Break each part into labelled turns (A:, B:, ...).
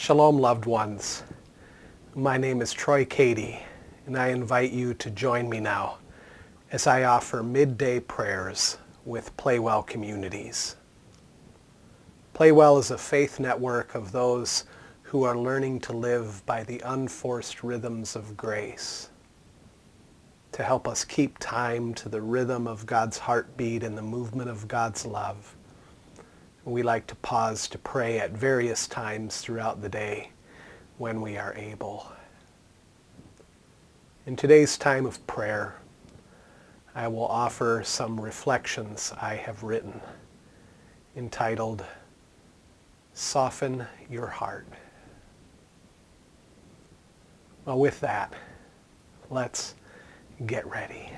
A: Shalom, loved ones. My name is Cady, and I invite you to join me now as I offer midday prayers with PlayWell communities. PlayWell is a faith network of those who are learning to live by the unforced rhythms of grace, to help us keep time to the rhythm of God's heartbeat and the movement of God's love. We like to pause to pray at various times throughout the day when we are able. In today's time of prayer, I will offer some reflections I have written entitled, Soften Your Heart. Well, with that, let's get ready.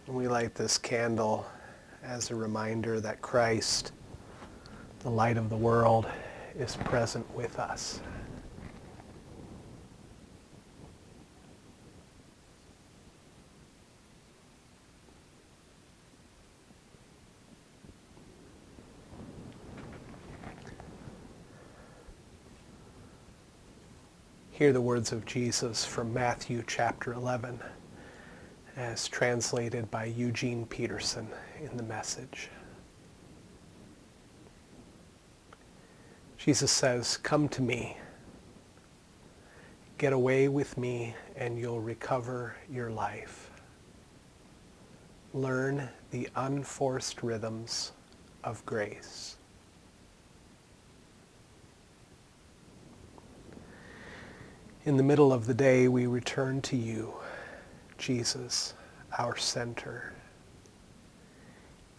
A: We light this candle as a reminder that Christ, the light of the world, is present with us. Hear the words of Jesus from Matthew chapter 11, as translated by Eugene Peterson in the Message. Jesus says, "Come to me. Get away with me and you'll recover your life. Learn the unforced rhythms of grace." In the middle of the day, we return to you, Jesus, our center.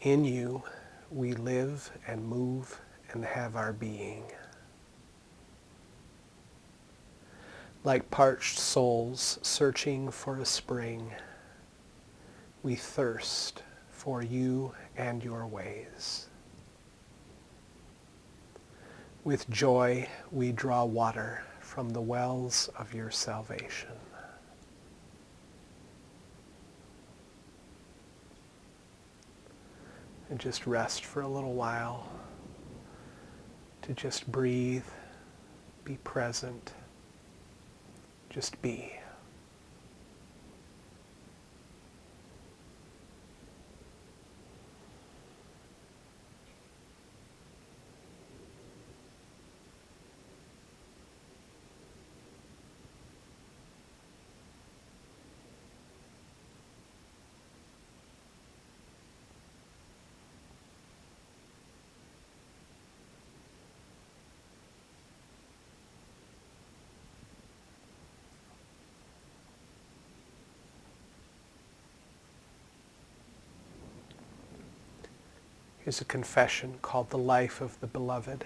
A: In you, we live and move and have our being. Like parched souls searching for a spring, we thirst for you and your ways. With joy, we draw water from the wells of your salvation. And just rest for a little while, to just breathe, be present, just be. Here's a confession called The Life of the Beloved.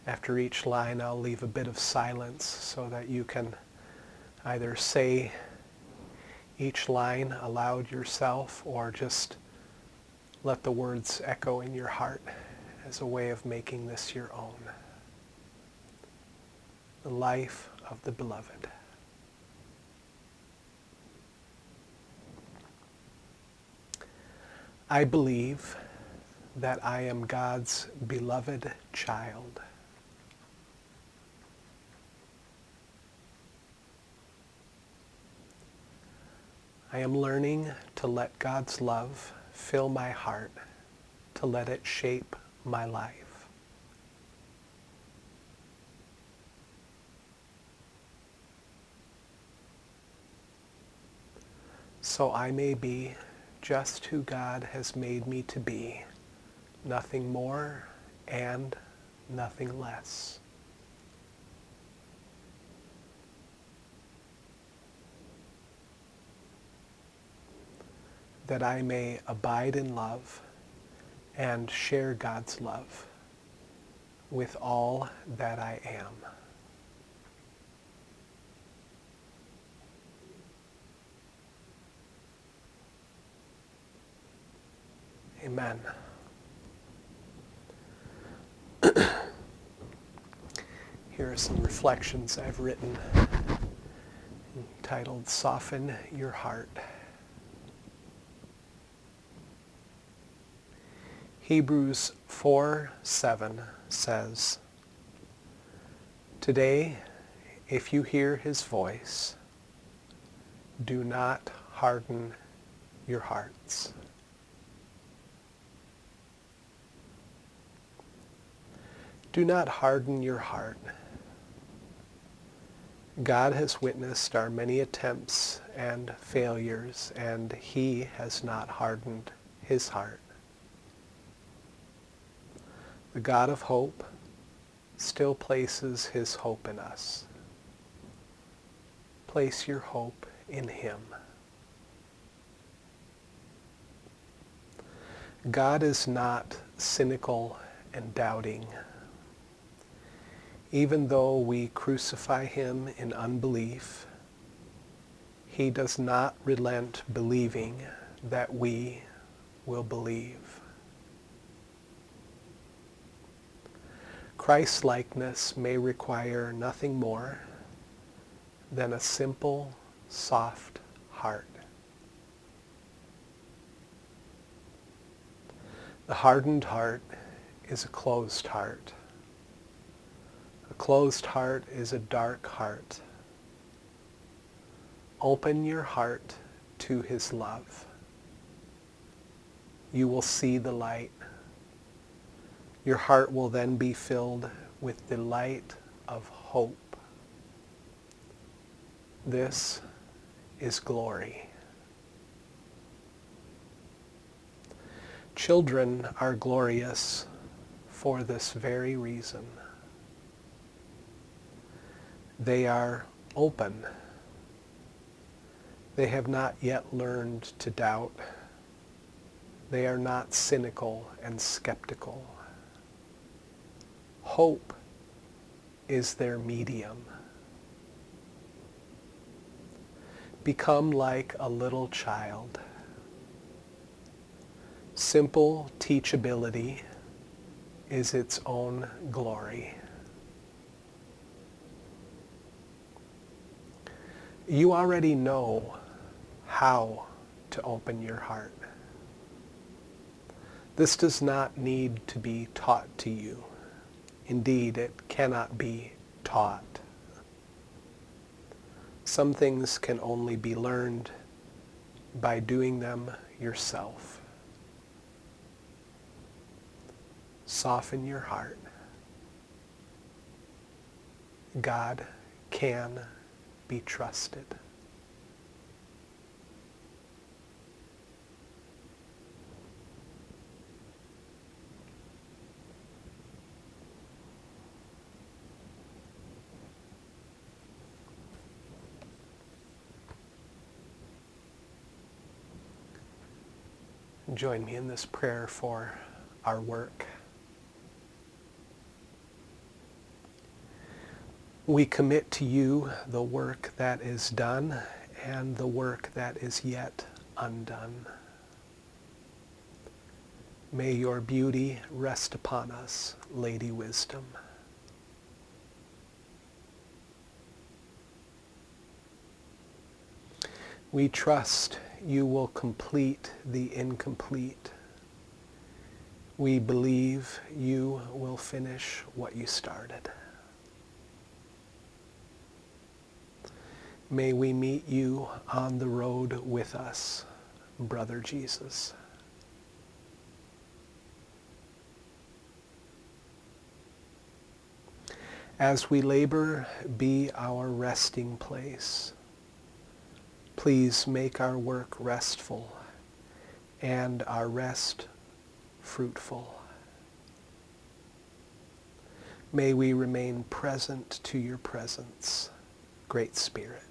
A: After each line, I'll leave a bit of silence so that you can either say each line aloud yourself or just let the words echo in your heart as a way of making this your own. The life of the beloved. I believe that I am God's beloved child. I am learning to let God's love fill my heart, to let it shape my life. So I may be just who God has made me to be, nothing more and nothing less. That I may abide in love and share God's love with all that I am. Amen. Here are some reflections I've written entitled Soften Your Heart. Hebrews 4:7 says, "Today, if you hear his voice, do not harden your hearts." Do not harden your heart. God has witnessed our many attempts and failures, and he has not hardened his heart. The God of hope still places his hope in us. Place your hope in him. God is not cynical and doubting. Even though we crucify him in unbelief, he does not relent believing that we will believe. Christ-likeness may require nothing more than a simple, soft heart. The hardened heart is a closed heart. A closed heart is a dark heart. Open your heart to his love. You will see the light. Your heart will then be filled with the light of hope. This is glory. Children are glorious for this very reason. They are open. They have not yet learned to doubt. They are not cynical and skeptical. Hope is their medium. Become like a little child. Simple teachability is its own glory. You already know how to open your heart. This does not need to be taught to you. Indeed, it cannot be taught. Some things can only be learned by doing them yourself. Soften your heart. God can be trusted. Join me in this prayer for our work. We commit to you the work that is done and the work that is yet undone. May your beauty rest upon us, Lady Wisdom. We trust you will complete the incomplete. We believe you will finish what you started. May we meet you on the road with us, Brother Jesus. As we labor, be our resting place. Please make our work restful and our rest fruitful. May we remain present to your presence, Great Spirit.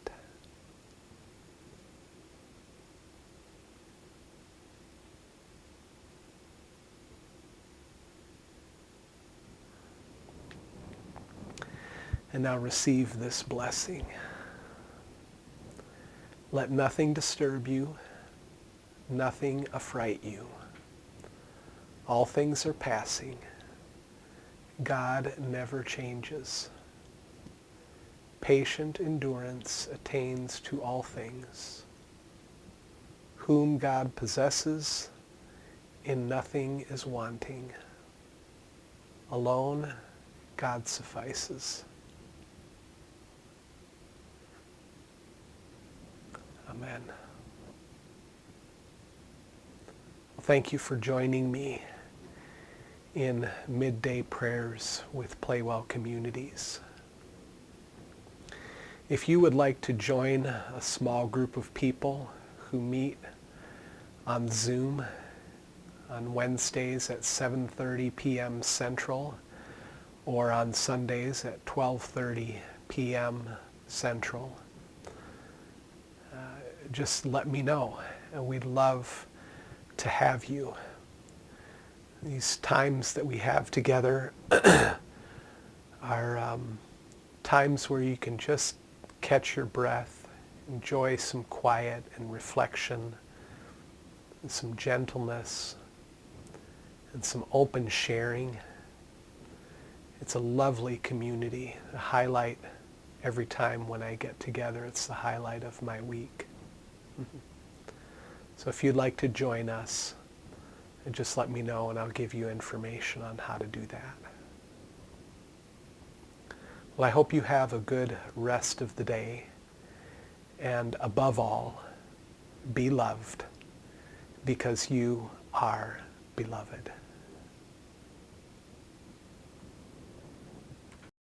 A: And now receive this blessing. Let nothing disturb you, nothing affright you. All things are passing. God never changes. Patient endurance attains to all things. Whom God possesses, in nothing is wanting. Alone, God suffices. Amen. Well, thank you for joining me in Midday Prayers with PlayWell Communities. If you would like to join a small group of people who meet on Zoom on Wednesdays at 7:30 p.m. Central or on Sundays at 12:30 p.m. Central, just let me know, and we'd love to have you. These times that we have together are times where you can just catch your breath, enjoy some quiet and reflection, and some gentleness, and some open sharing. It's a lovely community, a highlight every time when I get together. It's the highlight of my week. So if you'd like to join us, just let me know and I'll give you information on how to do that. Well, I hope you have a good rest of the day, and above all, be loved because you are beloved.